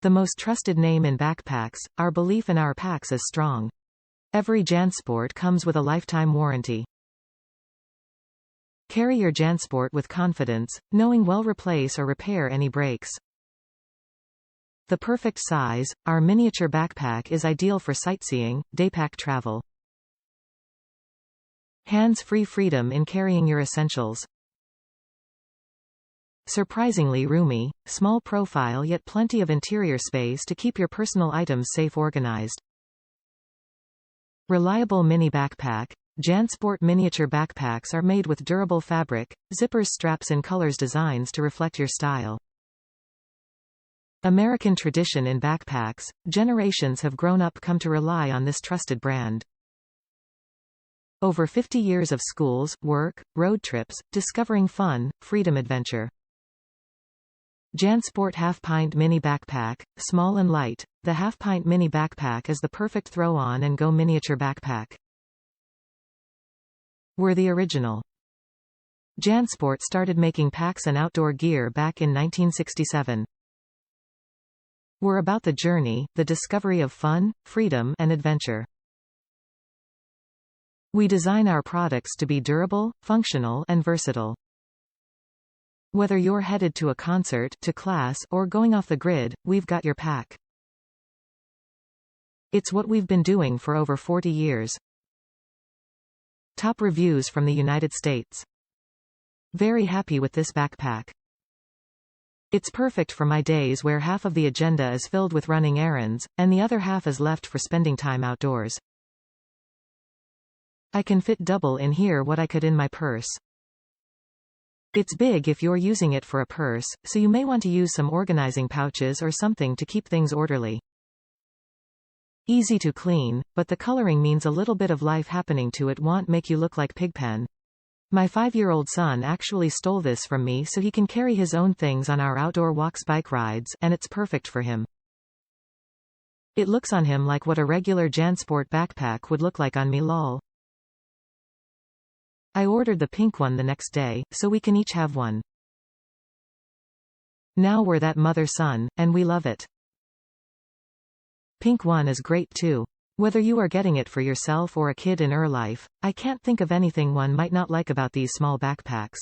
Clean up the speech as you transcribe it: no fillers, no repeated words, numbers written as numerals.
The most trusted name in backpacks, our belief in our packs is strong. Every JanSport comes with a lifetime warranty. Carry your JanSport with confidence, knowing we'll replace or repair any breaks. The perfect size, our miniature backpack is ideal for sightseeing, daypack travel. Hands-free freedom in carrying your essentials. Surprisingly roomy, small profile yet plenty of interior space to keep your personal items safe organized. Reliable mini backpack. JanSport miniature backpacks are made with durable fabric, zippers, straps and colors designs to reflect your style. American tradition in backpacks, generations have grown up come to rely on this trusted brand. Over 50 years of schools, work, road trips, discovering fun, freedom adventure. JanSport Half-Pint Mini Backpack, small and light, the Half-Pint Mini Backpack is the perfect throw-on and go miniature backpack. We're the original. JanSport started making packs and outdoor gear back in 1967. We're about the journey, the discovery of fun, freedom, and adventure. We design our products to be durable, functional, and versatile. Whether you're headed to a concert, to class, or going off the grid, we've got your pack. It's what we've been doing for over 40 years. Top reviews from the United States. Very happy with this backpack. It's perfect for my days where half of the agenda is filled with running errands, and the other half is left for spending time outdoors. I can fit double in here what I could in my purse. It's big if you're using it for a purse, so you may want to use some organizing pouches or something to keep things orderly. Easy to clean, but the coloring means a little bit of life happening to it won't make you look like Pigpen. My 5-year-old son actually stole this from me so he can carry his own things on our outdoor walks, bike rides, and it's perfect for him. It looks on him like what a regular JanSport backpack would look like on me, lol. I ordered the pink one the next day, so we can each have one. Now we're that mother-son, and we love it. Pink one is great too. Whether you are getting it for yourself or a kid in your life, I can't think of anything one might not like about these small backpacks.